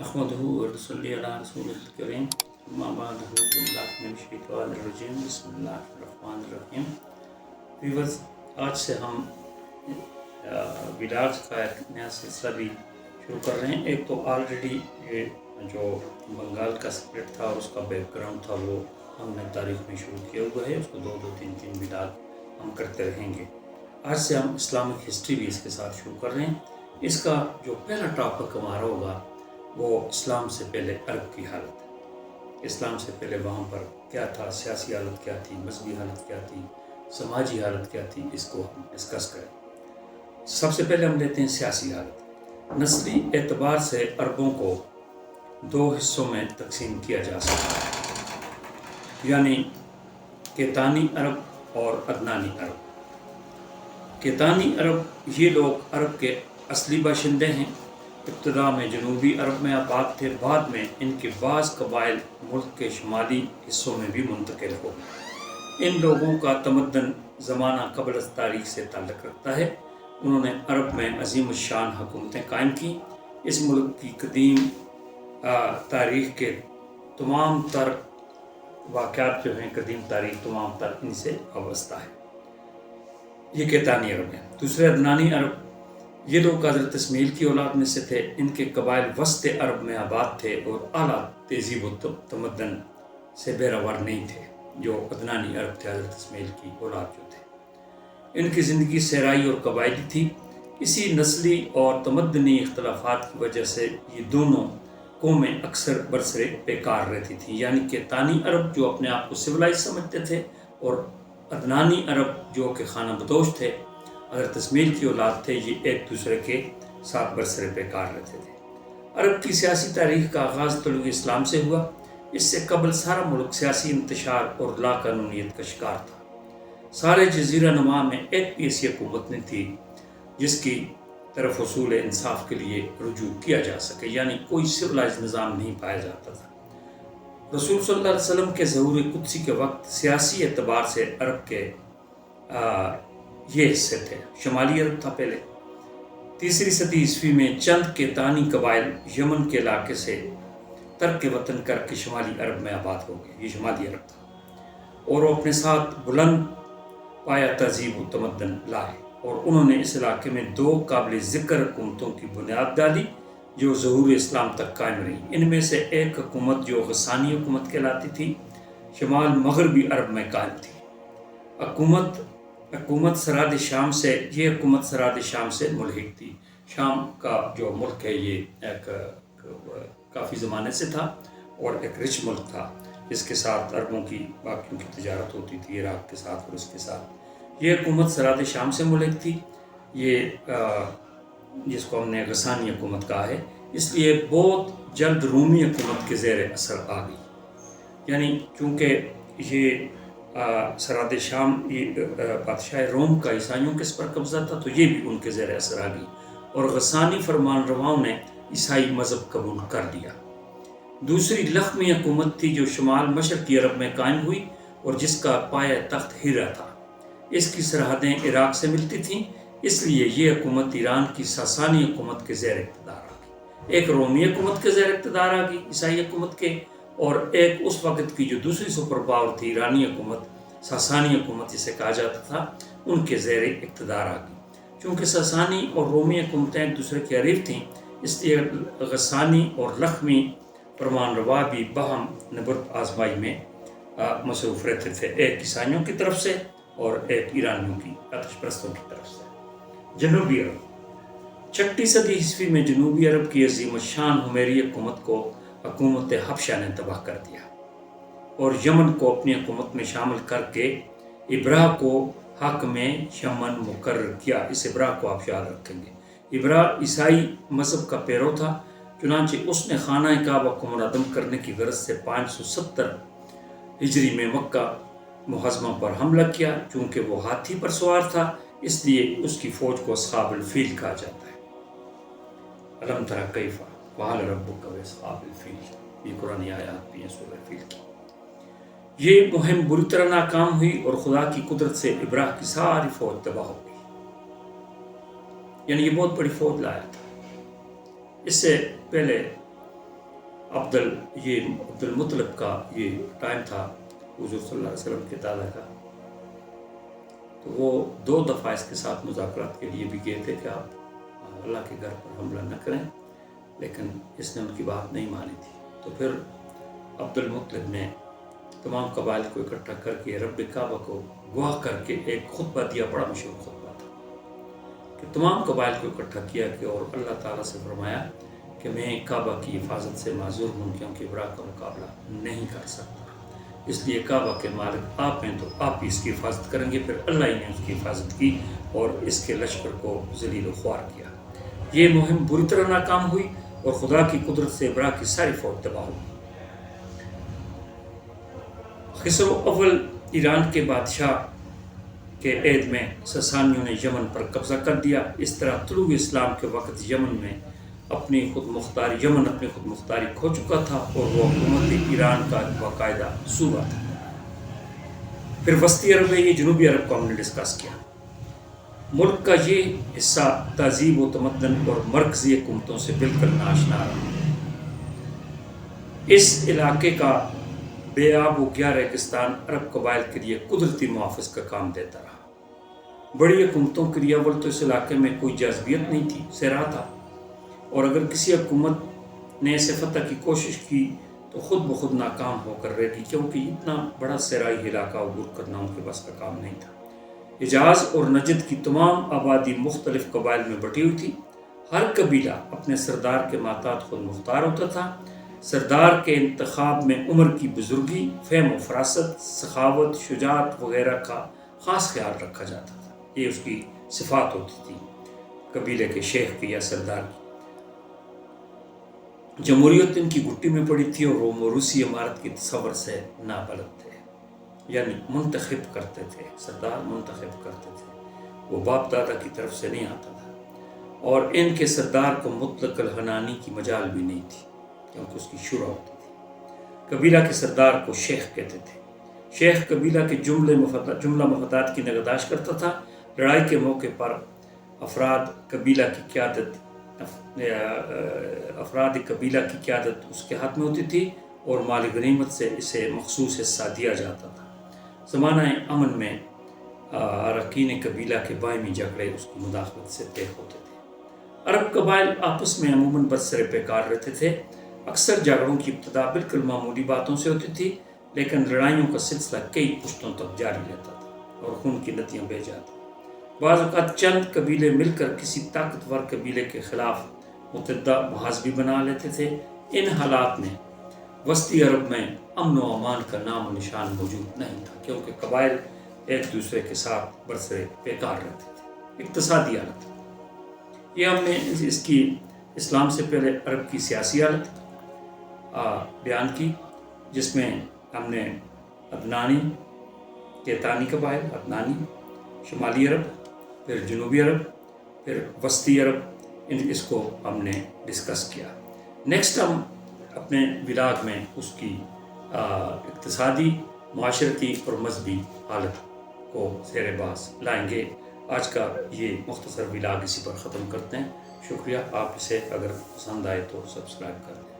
احمدہ ونصلی علی رسول الکریم اما بعد اعوذ باللہ من الشیطان الرجیم بسم اللہ الرحمن الرحیم۔ ویورز، آج سے ہم ولاگز کا ایک نیا سلسلہ بھی شروع کر رہے ہیں۔ ایک تو آلریڈی یہ جو بنگال کا اسکرپٹ تھا اور اس کا بیک گراؤنڈ تھا وہ ہم نے تاریخ میں شروع کیا ہوا ہے، اس کو دو تین ولاگ ہم کرتے رہیں گے۔ آج سے ہم اسلامک ہسٹری بھی اس کے ساتھ شروع کر رہے ہیں۔ اس کا جو پہلا ٹاپک ہمارا ہوگا وہ اسلام سے پہلے عرب کی حالت ہے۔ اسلام سے پہلے وہاں پر کیا تھا، سیاسی حالت کیا تھی، مذہبی حالت کیا تھی، سماجی حالت کیا تھی، اس کو ہم ڈسکس کریں۔ سب سے پہلے ہم لیتے ہیں سیاسی حالت۔ نسلی اعتبار سے عربوں کو دو حصوں میں تقسیم کیا جا سکتا ہے، یعنی کیتانی عرب اور عدنانی عرب۔ کیتانی عرب یہ لوگ عرب کے اصلی باشندے ہیں۔ ابتدا میں جنوبی عرب میں آباد تھے، بعد میں ان کے بعض قبائل ملک کے شمالی حصوں میں بھی منتقل ہو گئے۔ ان لوگوں کا تمدن زمانہ قبل از تاریخ سے تعلق رکھتا ہے۔ انہوں نے عرب میں عظیم الشان حکومتیں قائم کی۔ اس ملک کی قدیم تاریخ کے تمام تر واقعات جو ہیں، قدیم تاریخ تمام تر ان سے وابستہ ہے۔ یہ کیتانی عرب ہے۔ دوسرے عدنانی عرب، یہ لوگ حضرت اسماعیل کی اولاد میں سے تھے۔ ان کے قبائل وسط عرب میں آباد تھے اور اعلیٰ تہذیب و تمدن سے بہرور نہیں تھے، جو عدنانی عرب تھے، حضرت اسماعیل کی اولاد جو تھے۔ ان کی زندگی صحرائی اور قبائلی تھی۔ اسی نسلی اور تمدنی اختلافات کی وجہ سے یہ دونوں قومیں اکثر برسرے بیکار رہتی تھیں، یعنی کیتانی عرب جو اپنے آپ کو سولائز سمجھتے تھے اور عدنانی عرب جو کہ خانہ بدوش تھے، حضرت اسماعیل کی اولاد تھے، یہ ایک دوسرے کے ساتھ برسرے بیکار رہتے تھے۔ عرب کی سیاسی تاریخ کا آغاز طلوع اسلام سے ہوا۔ اس سے قبل سارا ملک سیاسی انتشار اور لا قانونیت کا شکار تھا۔ سارے جزیرہ نما میں ایک بھی ایسی حکومت نہیں تھی جس کی طرف حصول انصاف کے لیے رجوع کیا جا سکے، یعنی کوئی سولائز نظام نہیں پایا جاتا تھا۔ رسول صلی اللہ علیہ وسلم کے ظہور قدسی کے وقت سیاسی اعتبار سے عرب کے یہ حصے تھے۔ شمالی عرب تھا پہلے۔ تیسری صدی عیسوی میں چند کیتانی قبائل یمن کے علاقے سے ترک وطن کر کے شمالی عرب میں آباد ہو گئے۔ یہ شمالی عرب تھا اور وہ اپنے ساتھ بلند پایا تہذیب و تمدن لائے، اور انہوں نے اس علاقے میں دو قابل ذکر حکومتوں کی بنیاد ڈالی جو ظہور اسلام تک قائم رہیں۔ ان میں سے ایک حکومت جو غسانی حکومت کہلاتی تھی، شمال مغربی عرب میں قائم تھی۔ حکومت سرحد شام سے، یہ حکومت سرحد شام سے ملحق تھی۔ شام کا جو ملک ہے یہ ایک کافی زمانے سے تھا اور ایک رچ ملک تھا، جس کے ساتھ عربوں کی باقیوں کی تجارت ہوتی تھی، عراق کے ساتھ اور اس کے ساتھ۔ یہ حکومت سرحد شام سے ملحق تھی، یہ جس کو ہم نے غسانی حکومت کہا ہے، اس لیے بہت جلد رومی حکومت کے زیر اثر آ گئی، یعنی چونکہ یہ سرحد شام یہ بادشاہ روم کا عیسائیوں کے اس پر قبضہ تھا، تو یہ بھی ان کے زیر اثر آ گئی اور غسانی فرمان رواؤں نے عیسائی مذہب قبول کر لیا۔ دوسری لخمی حکومت تھی جو شمال مشرقی عرب میں قائم ہوئی اور جس کا پایہ تخت ہیرا تھا۔ اس کی سرحدیں عراق سے ملتی تھیں، اس لیے یہ حکومت ایران کی ساسانی حکومت کے زیر اقتدار آ گئی۔ ایک رومی حکومت کے زیر اقتدار آ گئی، عیسائی حکومت کے، اور ایک اس وقت کی جو دوسری سپر پاور تھی، ایرانی حکومت، ساسانی حکومت جسے کہا جاتا تھا، ان کے زیر اقتدار آ گئی۔ چونکہ ساسانی اور رومی حکومتیں ایک دوسرے کے حریف تھیں، اس لیے غسانی اور لخمی فرمان روا بھی باہم نبرد آزمائی میں مصروف رہتے تھے، ایک عیسائیوں کی طرف سے اور ایک ایرانیوں کی آتش پرستوں کی طرف سے۔ جنوبی عرب، 6 صدی عیسوی میں جنوبی عرب کی عظیم الشان حمیری حکومت کو حکومت حبشہ نے تباہ کر دیا اور یمن کو اپنی حکومت میں شامل کر کے ابرہ کو حاکم یمن مقرر کیا۔ اس ابرہ کو آپ یاد رکھیں گے۔ ابرہ عیسائی مذہب کا پیرو تھا، چنانچہ اس نے خانہ کعبہ کو منہدم کرنے کی غرض سے 570 ہجری میں مکہ معظمہ پر حملہ کیا۔ چونکہ وہ ہاتھی پر سوار تھا، اس لیے اس کی فوج کو اصحاب الفیل کہا جاتا ہے۔ الم تری کیف فعل ربک باصحاب الفیل، یہ قرآنی آیات بھی ہیں سورہ فیل کی۔ یہ مہم بری طرح ناکام ہوئی اور خدا کی قدرت سے ابرہ کی ساری فوج تباہ ہو گئی، یعنی یہ بہت بڑی فوج لایا تھا۔ اس سے پہلے یہ عبد المطلب کا یہ ٹائم تھا حضور صلی اللہ علیہ وسلم کے دادا کا، تو وہ 2 دفعہ اس کے ساتھ مذاکرات کے لیے بھی گئے تھے کہ آپ اللہ کے گھر پر حملہ نہ کریں، لیکن اس نے ان کی بات نہیں مانی تھی۔ تو پھر عبد المطلب نے تمام قبائل کو اکٹھا کر کے رب کعبہ کو گواہ کر کے ایک خطبہ دیا، بڑا مشہور خطبہ تھا، کہ تمام قبائل کو اکٹھا کیا کہ اور اللہ تعالیٰ سے فرمایا کہ میں کعبہ کی حفاظت سے معذور ہوں، کیونکہ ابراہ کا مقابلہ نہیں کر سکتا، اس لیے کعبہ کے مالک آپ ہیں تو آپ ہی اس کی حفاظت کریں گے۔ پھر اللہ ہی نے اس کی حفاظت کی اور اس کے لشکر کو ذلیل و خوار کیا۔ یہ مہم بری طرح ناکام ہوئی اور خدا کی قدرت سے ابراہ کی ساری فوج تباہ ہوئی۔ خسرو اول ایران کے بادشاہ کے عہد میں ساسانیوں نے یمن پر قبضہ کر دیا۔ اس طرح طلوع اسلام کے وقت یمن اپنی خود مختاری کھو چکا تھا اور وہ حکومت ایران کا باقاعدہ صوبہ تھا۔ پھر وسطی عرب میں، یہ جنوبی عرب کو ہم نے ڈسکس کیا، ملک کا یہ حصہ تہذیب و تمدن اور مرکزی حکومتوں سے بالکل ناآشنا رہا۔ اس علاقے کا بے آب و گیا ریگستان عرب قبائل کے لیے قدرتی محافظ کا کام دیتا رہا۔ بڑی حکومتوں کے لیے اول تو اس علاقے میں کوئی جاذبیت نہیں تھی، صحرا تھا، اور اگر کسی حکومت نے اسے فتح کی کوشش کی تو خود بخود ناکام ہو کر رہے گی، کیونکہ اتنا بڑا صحرائی علاقہ عبور کرنا ان کے بس کا کام نہیں تھا۔ حجاز اور نجد کی تمام آبادی مختلف قبائل میں بٹی ہوئی تھی۔ ہر قبیلہ اپنے سردار کے ماتحت خود مختار ہوتا تھا۔ سردار کے انتخاب میں عمر کی بزرگی، فہم و فراست، سخاوت، شجاعت وغیرہ کا خاص خیال رکھا جاتا تھا۔ یہ اس کی صفات ہوتی تھی قبیلے کے شیخ کی یا سردار کی۔ جمہوریت ان کی گھٹی میں پڑی تھی اور وہ موروثی عمارت کی تصور سے نابلد تھے، یعنی منتخب کرتے تھے، سردار منتخب کرتے تھے، وہ باپ دادا کی طرف سے نہیں آتا تھا، اور ان کے سردار کو مطلق الحنانی کی مجال بھی نہیں تھی، کیونکہ اس کی شورا ہوتی تھی۔ قبیلہ کے سردار کو شیخ کہتے تھے۔ شیخ قبیلہ کے جملہ مفادات کی نگہداشت کرتا تھا۔ لڑائی کے موقع پر افراد قبیلہ کی قیادت اس کے ہاتھ میں ہوتی تھی اور مال غنیمت سے اسے مخصوص حصہ دیا جاتا تھا۔ زمانہ امن میں اراکین قبیلہ کے باہمی جھگڑے اس کی مداخلت سے طے ہوتے تھے۔ عرب قبائل آپس میں عموماً برسر پیکار رہتے تھے۔ اکثر جھگڑوں کی ابتدا بالکل معمولی باتوں سے ہوتی تھی، لیکن لڑائیوں کا سلسلہ کئی پشتوں تک جاری رہتا تھا اور خون کی ندیاں بہہ جاتی۔ بعض اوقات چند قبیلے مل کر کسی طاقتور قبیلے کے خلاف متحدہ محاذبی بنا لیتے تھے۔ ان حالات میں وسطی عرب میں امن و امان کا نام و نشان موجود نہیں تھا، کیونکہ قبائل ایک دوسرے کے ساتھ برسر پیکار رہتے تھے۔ اقتصادی حالت، یہ ہم نے اس کی اسلام سے پہلے عرب کی سیاسی حالت بیان کی، جس میں ہم نے عدنانی کیتانی قبائل، عدنانی، شمالی عرب، پھر جنوبی عرب، پھر وسطی عرب، اس کو ہم نے ڈسکس کیا۔ نیکسٹ ہم اپنے ولاگ میں اس کی اقتصادی، معاشرتی اور مذہبی حالت کو زیر بحث لائیں گے۔ آج کا یہ مختصر ولاگ اسی پر ختم کرتے ہیں۔ شکریہ۔ آپ اسے اگر پسند آئے تو سبسکرائب کر دیں۔